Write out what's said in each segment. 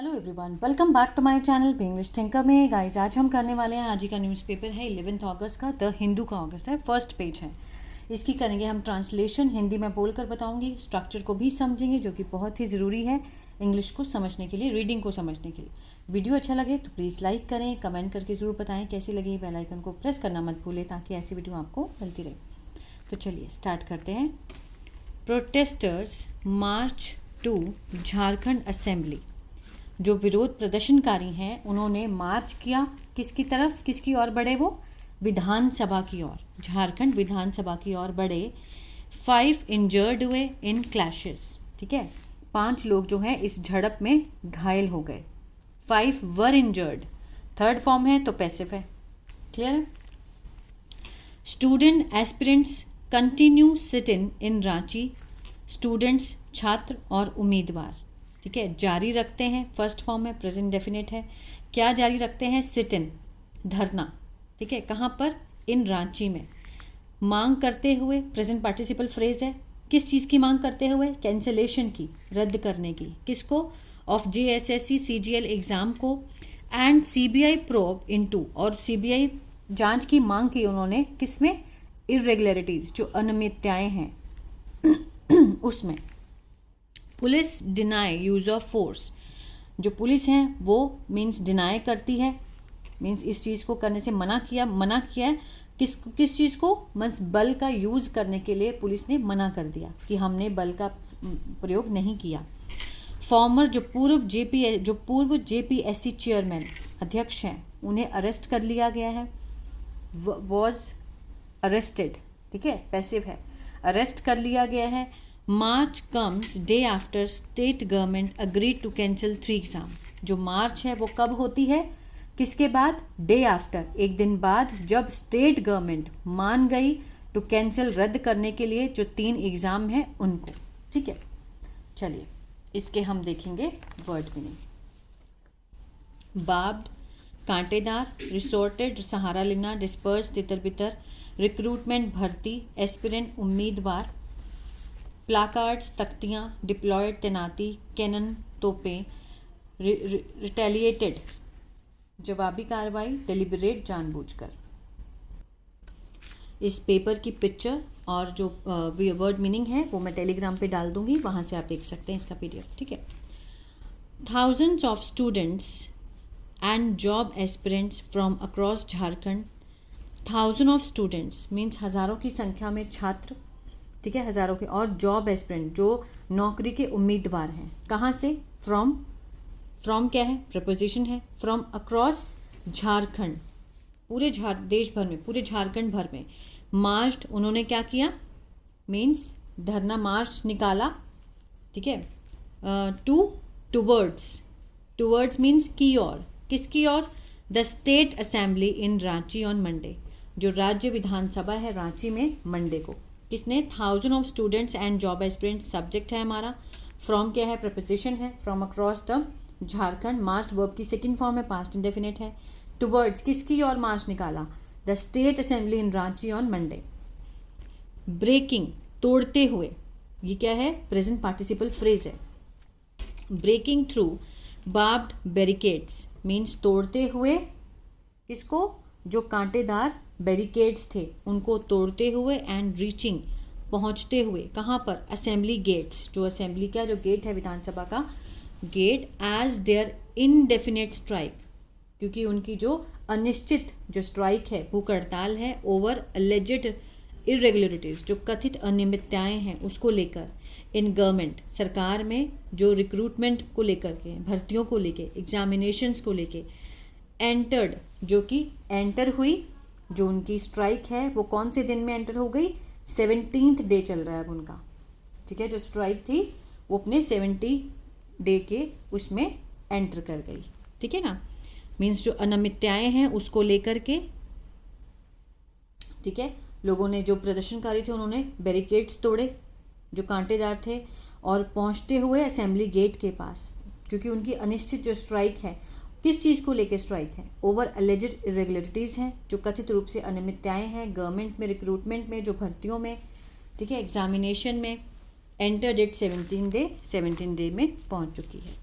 Hello everyone, welcome back to my channel B English thinker में। Guys, आज हम करने वाले हैं, आज ही का न्यूज़पेपर है 11 अगस्त का, द हिंदू का अगस्त है, फर्स्ट पेज है। इसकी करेंगे हम ट्रांसलेशन, हिंदी में बोलकर बताऊंगी, स्ट्रक्चर को भी समझेंगे जो कि बहुत ही ज़रूरी है इंग्लिश को समझने के लिए, रीडिंग को समझने के लिए। वीडियो अच्छा लगे तो प्लीज़ लाइक करें, कमेंट करके ज़रूर बताएं कैसी लगी। बेल आइकन को प्रेस करना मत भूलें ताकि ऐसी वीडियो आपको मिलती रहे। तो चलिए स्टार्ट करते हैं। Protesters March two Jharkhand assembly. जो विरोध प्रदर्शनकारी हैं उन्होंने मार्च किया किसकी तरफ, किसकी ओर बढ़े? वो विधानसभा की ओर, झारखंड विधानसभा की ओर बढ़े। 5 इंजर्ड हुए इन क्लैशेस, ठीक है, 5 लोग जो हैं इस झड़प में घायल हो गए। 5 वर इंजर्ड, थर्ड फॉर्म है तो पैसिव है, क्लियर है। Student aspirants continue sit in Ranchi, students छात्र और उम्मीदवार, ठीक है, जारी रखते हैं, फर्स्ट फॉर्म है, प्रेजेंट डेफिनेट है। क्या जारी रखते हैं? सिट इन, धरना, ठीक है, कहाँ पर? इन रांची में। मांग करते हुए, प्रेजेंट पार्टिसिपल फ्रेज है। किस चीज़ की मांग करते हुए? कैंसिलेशन की, रद्द करने की। किसको? ऑफ JSSC CGL एग्ज़ाम को। एंड CBI प्रोब इनटू, और CBI जांच की मांग की उन्होंने, किसमें? इरेगुलरिटीज़, जो अनियमितताएं हैं उसमें। Police deny use of force, जो पुलिस हैं वो मीन्स डिनाई करती है, मीन्स इस चीज़ को करने से मना किया है। किस चीज़ को? बस बल का यूज़ करने के लिए पुलिस ने मना कर दिया कि हमने बल का प्रयोग नहीं किया। फॉर्मर, जो पूर्व JPSC चेयरमैन, अध्यक्ष हैं, उन्हें अरेस्ट कर लिया गया है। वॉज अरेस्टेड, ठीक है, पैसिव है, अरेस्ट कर लिया गया है। March comes day after state government agreed to cancel 3 exam. जो मार्च है वो कब होती है? किसके बाद? डे आफ्टर, एक दिन बाद, जब स्टेट गवर्नमेंट मान गई टू कैंसिल, रद्द करने के लिए जो 3 एग्ज़ाम हैं उनको, ठीक है। चलिए इसके हम देखेंगे वर्ड मीनिंग। बाब्ड, कांटेदार, रिसोर्टेड, सहारा लेना, डिस्पर्स, तितर बितर, रिक्रूटमेंट, भर्ती, एस्पिरेंट, उम्मीदवार, प्लाकार्ड्स, तख्तियाँ, डिप्लॉयड, तैनाती, कैनन, तोपें, रिटेलिएटेड, जवाबी कार्रवाई, डेलिबरेट, जानबूझकर। इस पेपर की पिक्चर और जो वर्ड मीनिंग है वो मैं टेलीग्राम पे डाल दूंगी, वहाँ से आप देख सकते हैं इसका PDF, ठीक है। Thousands of students and job aspirants from across Jharkhand. Thousand of students means हज़ारों की संख्या में छात्र, ठीक है, हज़ारों के, और जॉब एस्पिरेंट, जो नौकरी के उम्मीदवार हैं। कहाँ से? फ्रॉम क्या है? प्रपोजिशन है। फ्रॉम अक्रॉस झारखंड, पूरे देश भर में, पूरे झारखंड भर में। मार्च, उन्होंने क्या किया? मीन्स धरना, मार्च निकाला, ठीक है। टूवर्ड्स मीन्स की ओर, किसकी ओर? The state assembly in Ranchi on Monday, जो राज्य विधानसभा है रांची में मंडे को। किसने? 1000 of students and job aspirants, subject है हमारा। फ्रॉम क्या है? प्रपोजिशन है। From across the Jharkhand, march verb की सेकंड फॉर्म है, पास्ट इंडेफिनिट है। टुवर्ड्स, किसकी ओर मार्च निकाला? The state assembly in Ranchi on Monday. Breaking, तोड़ते हुए, ये क्या है? प्रेजेंट पार्टिसिपल फ्रेज है। Breaking through barbed barricades means तोड़ते हुए, किसको? जो कांटेदार बैरिकेड्स थे उनको तोड़ते हुए। एंड रीचिंग, पहुंचते हुए, कहाँ पर? असेंबली गेट्स, जो असेंबली का जो गेट है विधानसभा का gate. As their indefinite strike, क्योंकि उनकी जो अनिश्चित जो स्ट्राइक है, भूख हड़ताल है, ओवर एलिजेड इरेगुलरिटीज़, जो कथित अनियमितताएं हैं उसको लेकर। इन गवर्नमेंट, सरकार में, जो रिक्रूटमेंट को लेकर के, भर्तियों को लेके, एग्जामिनेशंस को लेके। एंटर्ड, जो कि एंटर हुई, जो उनकी स्ट्राइक है वो कौन से दिन में एंटर हो गई? 17th डे चल रहा है अब उनका, ठीक है, जो स्ट्राइक थी वो अपने 70 डे के उसमें एंटर कर गई, ठीक है ना। मीन्स जो अनियमितताएं हैं उसको लेकर के, ठीक है, लोगों ने, जो प्रदर्शनकारी थे उन्होंने बैरिकेड्स तोड़े जो कांटेदार थे, और पहुंचते हुए असेंबली गेट के पास, क्योंकि उनकी अनिश्चित जो स्ट्राइक है, किस चीज़ को लेकर स्ट्राइक है? ओवर एलिजेड इरेगुलरिटीज़ हैं, जो कथित रूप से अनियमितताएं हैं गवर्नमेंट में, रिक्रूटमेंट में, जो भर्तियों में, ठीक है, एग्जामिनेशन में। एंटर डेट 17 डे में पहुंच चुकी है।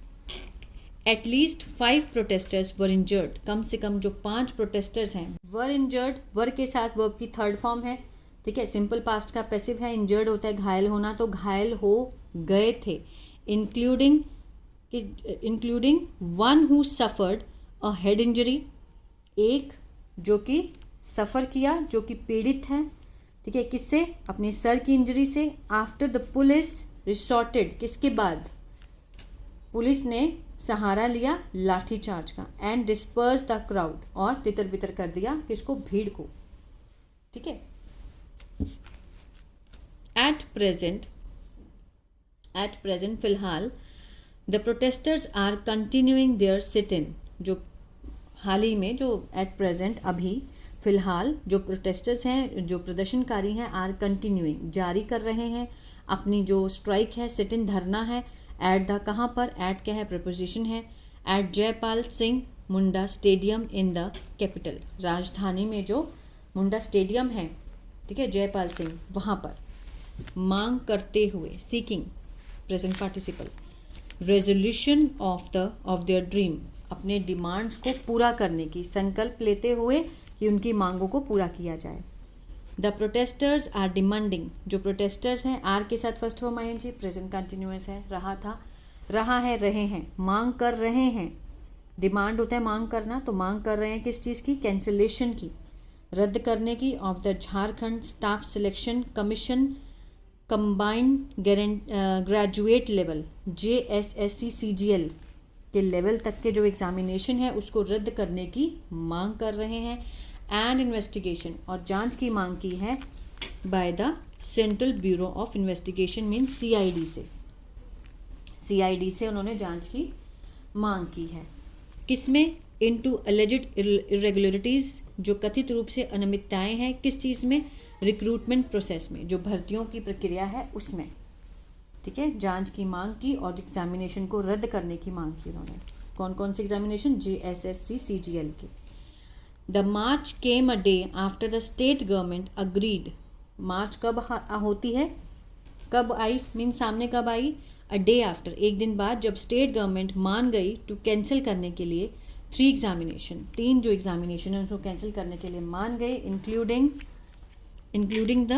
एटलीस्ट 5 प्रोटेस्टर्स वर इंजर्ड, कम से कम जो 5 प्रोटेस्टर्स हैं वर इंजर्ड, वर के साथ वर्ब की थर्ड फॉर्म है, ठीक है, सिंपल पास्ट का पैसिव है, इंजर्ड होता है घायल होना, तो घायल हो गए थे, including one who suffered a head injury, एक जो कि सफ़र किया, जो कि पीड़ित है, ठीक है, किससे, अपनी सर की इंजरी से, आफ्टर द पुलिस रिसोर्टेड, किसके बाद, पुलिस ने सहारा लिया लाठी चार्ज का, एंड डिस्पर्स द क्राउड, और तितर बितर कर दिया किसको, भीड़ को, ठीक है। एट प्रेजेंट फिलहाल the protesters are continuing their sit in, जो हाल ही में, जो एट प्रेजेंट अभी फिलहाल जो प्रोटेस्टर्स हैं, जो प्रदर्शनकारी हैं, आर कंटिन्यूइंग, जारी कर रहे हैं अपनी जो स्ट्राइक है, सिट इन धरना है, एट द, कहाँ पर, एट क्या है, प्रपोजिशन है, at Jaipal Singh Munda stadium in the capital, राजधानी में जो मुंडा स्टेडियम है, ठीक है, जयपाल सिंह, वहाँ पर, मांग करते हुए, seeking present participle, resolution of their dream, अपने डिमांड्स को पूरा करने की, संकल्प लेते हुए कि उनकी मांगों को पूरा किया जाए। द प्रोटेस्टर्स आर डिमांडिंग, जो प्रोटेस्टर्स हैं, आर के साथ first form I N G, present continuous है, रहा था, रहा है, रहे हैं, मांग कर रहे हैं, डिमांड होता है मांग करना, तो मांग कर रहे हैं किस चीज़ की, कैंसिलेशन की, रद्द करने की, of the Jharkhand staff selection commission combined graduate level, JSSC CGL के लेवल तक के जो एग्जामिनेशन है उसको रद्द करने की मांग कर रहे हैं, एंड इन्वेस्टिगेशन, और जांच की मांग की है by the central bureau of investigation mean CID से उन्होंने जांच की मांग की है, किसमें, इनटू एलिजिड इरेगुलरिटीज़, जो कथित रूप से अनियमितताएं हैं, किस चीज़ में, रिक्रूटमेंट प्रोसेस में, जो भर्तियों की प्रक्रिया है उसमें, ठीक है, जांच की मांग की और एग्जामिनेशन को रद्द करने की मांग की उन्होंने, कौन कौन से एग्जामिनेशन, JSSC CGL के। The march came a day after the state government agreed, march कब होती है, कब आई, मीन सामने कब आई, अ डे आफ्टर, एक दिन बाद, जब स्टेट गवर्नमेंट मान गई टू कैंसिल करने के लिए 3 एग्जामिनेशन, 3 जो एग्जामिनेशन है उसको कैंसिल करने के लिए मान गए, including the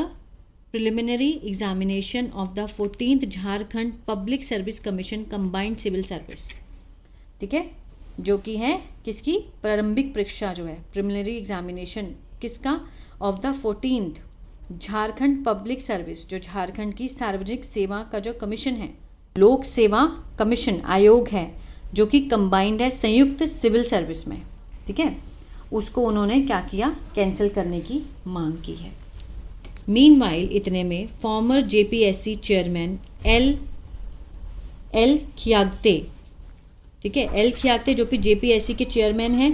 preliminary examination of the 14th Jharkhand public service commission combined civil service, ठीक है, जो कि है किसकी, प्रारंभिक परीक्षा जो है, प्रिलिमिनरी एग्जामिनेशन किसका, of the 14th Jharkhand public service, जो झारखंड की सार्वजनिक सेवा का जो कमीशन है, लोक सेवा कमीशन आयोग है, जो कि कंबाइंड है, संयुक्त सिविल सर्विस में, ठीक है, उसको उन्होंने क्या किया, कैंसिल करने की मांग की है। मीनवाइल, इतने में, फॉर्मर JPSC चेयरमैन एल खियागते, ठीक है, एल खियागते जो कि JPSC के चेयरमैन हैं,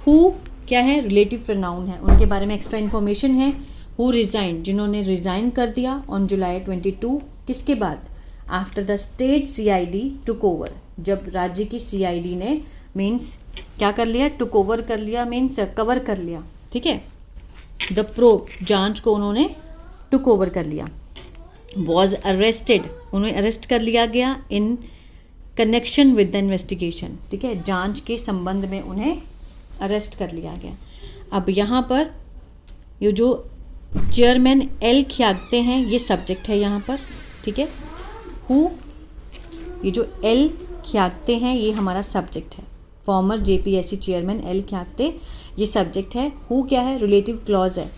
हु क्या है, रिलेटिव प्रोनाउन है, उनके बारे में एक्स्ट्रा इन्फॉर्मेशन है, हु रिजाइन, जिन्होंने रिजाइन कर दिया ऑन जुलाई 22, किसके बाद, after the state CID took over, जब राज्य की CID ने मीन्स क्या कर लिया, टुक ओवर कर लिया, मीन्स कवर कर लिया, ठीक है, द प्रोब, जांच को उन्होंने टुक ओवर कर लिया, वॉज अरेस्टेड, उन्हें अरेस्ट कर लिया गया, in connection with the investigation, ठीक है, जांच के संबंध में उन्हें अरेस्ट कर लिया गया। अब यहाँ पर ये जो चेयरमैन एल खियागते हैं ये सब्जेक्ट है यहाँ पर, ठीक है, हु, ये जो एल खियागते हैं ये हमारा सब्जेक्ट है, फॉर्मर JPSC चेयरमैन एल खियागते ये सब्जेक्ट है, हु क्या है, रिलेटिव क्लॉज है,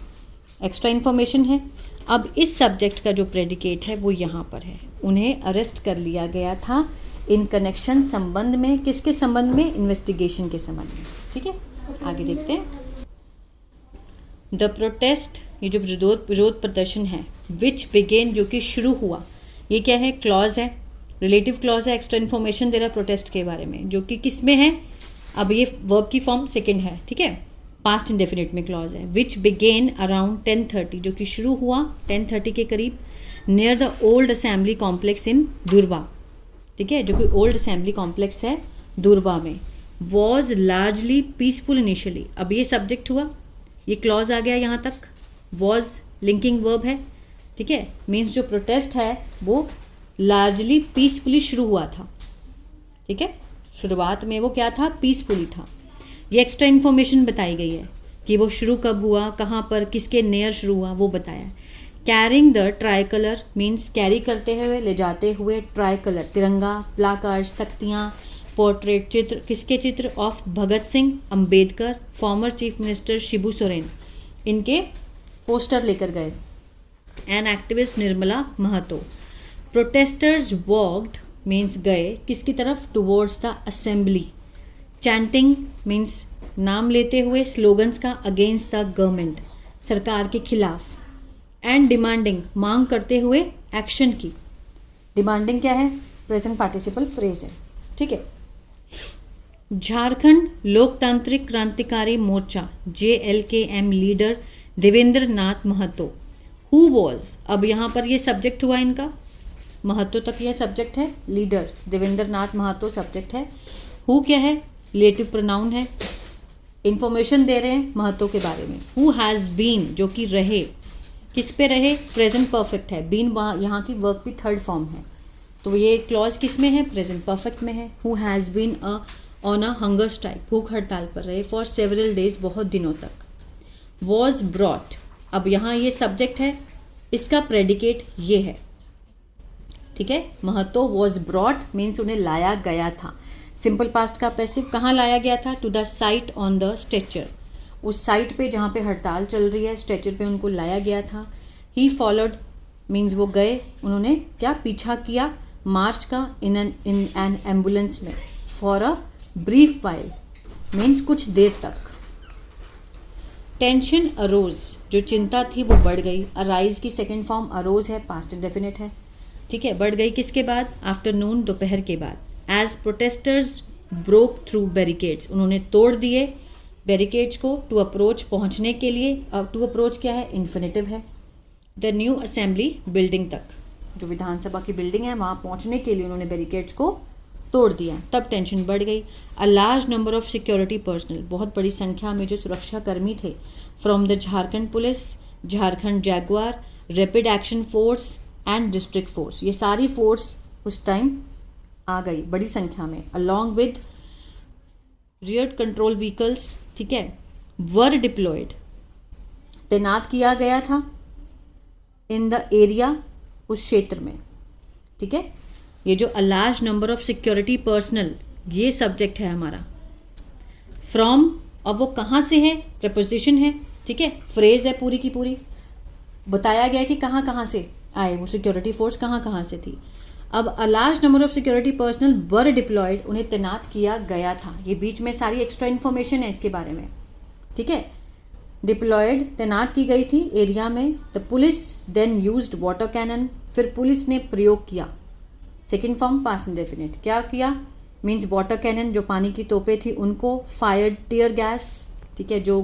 एक्स्ट्रा इन्फॉर्मेशन है। अब इस सब्जेक्ट का जो प्रेडिकेट है वो यहाँ पर है, उन्हें अरेस्ट कर लिया गया था इन कनेक्शन, संबंध में, किसके संबंध में, इन्वेस्टिगेशन के संबंध में, ठीक है, आगे देखते हैं। द प्रोटेस्ट, ये जो विरोध प्रदर्शन है, विच बिगेन, जो कि शुरू हुआ, ये क्या है, क्लॉज है, रिलेटिव क्लॉज है, एक्स्ट्रा इन्फॉर्मेशन दे रहा है प्रोटेस्ट के बारे में, जो कि किस में है, अब ये वर्ब की फॉर्म सेकंड है, ठीक है, पास्ट इंडेफिनिट में क्लॉज है, विच बिगेन अराउंड 10:30, जो कि शुरू हुआ 10:30 के करीब, near the old assembly complex in Dhurwa, ठीक है, जो कि ओल्ड असेंबली कॉम्प्लेक्स है दुर्बा में, वॉज लार्जली पीसफुल इनिशियली, अब ये सब्जेक्ट हुआ, ये क्लॉज आ गया यहाँ तक, वॉज लिंकिंग वर्ब है, ठीक है, मीन्स जो प्रोटेस्ट है वो लार्जली पीसफुली शुरू हुआ था, ठीक है, शुरुआत में वो क्या था, पीसफुली था। ये एक्स्ट्रा इन्फॉर्मेशन बताई गई है कि वो शुरू कब हुआ, कहाँ पर, किसके नियर शुरू हुआ, वो बताया। Carrying the try colour means carry करते हुए, ले जाते हुए, ट्राई कलर तिरंगा, प्लाकार्ड्स तख्तियाँ, पोर्ट्रेट चित्र, किसके चित्र, of Bhagat Singh, Ambedkar, former chief minister Shibu Soren, इनके पोस्टर लेकर गए, and activist Nirmala Mahato. Protesters walked means गए किसकी तरफ, towards the assembly. Chanting means नाम लेते हुए, स्लोगन्स का, अगेंस्ट द गवर्नमेंट, सरकार के खिलाफ। एंड डिमांडिंग मांग करते हुए, एक्शन की। डिमांडिंग क्या है, प्रेजेंट पार्टिसिपल फ्रेज है, ठीक है। Jharkhand Loktantrik Krantikari Morcha JLKM leader Devendra Nath Mahato, who was, अब यहाँ पर ये सब्जेक्ट हुआ इनका, महतो तक यह सब्जेक्ट है, लीडर देवेंद्र नाथ महतो सब्जेक्ट है, हु क्या है, रिलेटिव प्रोनाउन है, इंफॉर्मेशन दे रहे हैं महतो के बारे में। हु हैज़ बीन जो कि रहे, किस पे रहे, प्रेजेंट परफेक्ट है, बीन यहाँ की वर्क की थर्ड फॉर्म है, तो ये क्लॉज किस में है, प्रेजेंट परफेक्ट में है। Who has been on a hunger strike, भूख हड़ताल पर रहे, फॉर सेवरल डेज, बहुत दिनों तक। वॉज ब्रॉट, अब यहाँ ये सब्जेक्ट है, इसका प्रेडिकेट ये है, ठीक है। महतो वॉज ब्रॉट मीन्स उन्हें लाया गया था। सिंपल पास्ट का पैसिव, कहाँ लाया गया था, to the site on the stretcher, उस साइट पे जहाँ पे हड़ताल चल रही है, स्ट्रेचर पे उनको लाया गया था। ही फॉलोड मीन्स वो गए, उन्होंने क्या पीछा किया, मार्च का, इन एन एम्बुलेंस में, for a brief while means कुछ देर तक। टेंशन अरोज, जो चिंता थी वो बढ़ गई। अराइज की सेकेंड फॉर्म अरोज है, पास्ट इंडेफिनिट है, ठीक है। बढ़ गई किसके बाद, आफ्टरनून, दोपहर के बाद। As protesters broke through barricades, उन्होंने तोड़ दिए बैरिकेड्स को, टू अप्रोच पहुंचने के लिए। अब टू अप्रोच क्या है, इन्फिनेटिव है। द न्यू असेंबली बिल्डिंग तक, जो विधानसभा की बिल्डिंग है वहाँ पहुंचने के लिए उन्होंने बैरिकेड्स को तोड़ दिया, तब टेंशन बढ़ गई। अ large number of security personal, बहुत बड़ी संख्या में जो सुरक्षा कर्मी थे, from the Jharkhand police, Jharkhand Jaguar, rapid action force and district force, ये सारी फोर्स उस टाइम आ गई बड़ी संख्या में, along with rear control vehicles, ठीक है, वर डिप्लॉयड, तैनात किया गया था, इन द एरिया, उस क्षेत्र में, ठीक है। ये जो अ large number of security personal, ये सब्जेक्ट है हमारा। फ्रॉम, अब वो कहाँ से है, प्रपोजिशन है, ठीक है, फ्रेज है पूरी की पूरी, बताया गया कि कहाँ कहाँ से आए वो सिक्योरिटी फोर्स, कहाँ कहाँ से थी। अब a large number of security personnel were deployed, उन्हें तैनात किया गया था। ये बीच में सारी एक्स्ट्रा इन्फॉर्मेशन है इसके बारे में, ठीक है। डिप्लॉयड, तैनात की गई थी एरिया में। The police then used water cannon, फिर पुलिस ने प्रयोग किया, सेकेंड फॉर्म पास्ट इंडेफिनिट, क्या किया मीन्स वाटर कैनन, जो पानी की तोपे थी उनको, फायर्ड टीयर गैस, ठीक है, जो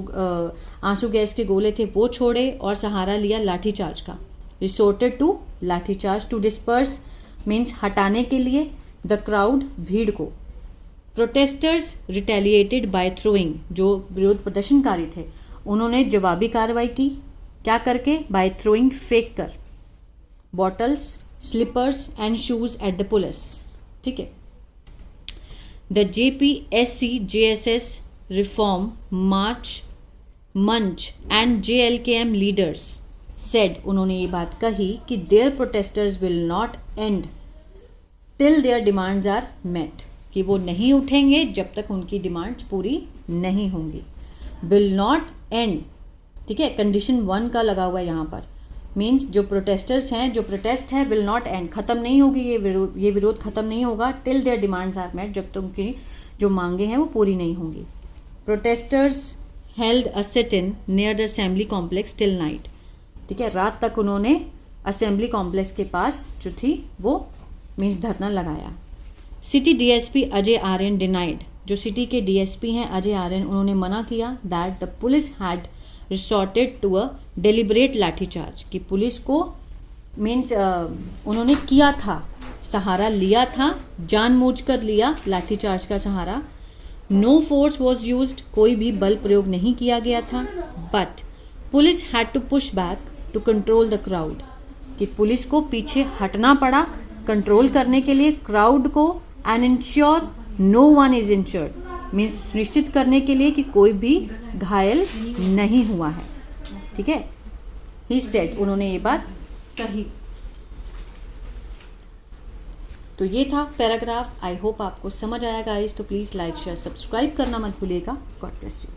आंसू गैस के गोले थे वो छोड़े, और सहारा लिया लाठीचार्ज का। Resorted to lathicharge, to disperse means हटाने के लिए, द क्राउड, भीड़ को। प्रोटेस्टर्स रिटेलिएटेड बाय थ्रोइंग, जो विरोध प्रदर्शनकारी थे उन्होंने जवाबी कार्रवाई की, क्या करके, बाय थ्रोइंग, फेंक कर, bottles, slippers and shoes at the police, ठीक है। The JPSC JSS reform march Manch and JLKM leaders said, उन्होंने ये बात कही कि their protesters will not end till their demands are met, कि वो नहीं उठेंगे जब तक उनकी डिमांड्स पूरी नहीं होंगी। विल नॉट एंड, ठीक है, कंडीशन 1 का लगा हुआ है यहाँ पर, मीन्स जो प्रोटेस्टर्स हैं, जो प्रोटेस्ट है, विल नॉट एंड, ख़त्म नहीं होगी ये विरोध ख़त्म नहीं होगा, till their demands are met, जब तक उनकी जो मांगे हैं वो पूरी नहीं होंगी। Protesters held a sit in near the assembly complex till night, ठीक है, रात तक उन्होंने असेंबली कॉम्प्लेक्स के पास जो थी वो मीन्स धरना लगाया। City DSP Ajay Aryan denied, जो सिटी के DSP हैं अजय आर्यन, उन्होंने मना किया, that the police had resorted to a deliberate lathicharge, कि पुलिस को मीन्स उन्होंने किया था, सहारा लिया था, जानबूझकर लिया लाठीचार्ज का सहारा। नो फोर्स वॉज यूज्ड, कोई भी बल प्रयोग नहीं किया गया था। But police had to push back to control the crowd, कि पुलिस को पीछे हटना पड़ा कंट्रोल करने के लिए क्राउड को, and ensure no one is injured means सुनिश्चित करने के लिए कि कोई भी घायल नहीं हुआ है, ठीक है। ही सेड, उन्होंने ये बात कही। तो ये था पैराग्राफ। आई होप आपको समझ आया गाइस। तो प्लीज़ लाइक शेयर सब्सक्राइब करना मत भूलिएगा। God bless you.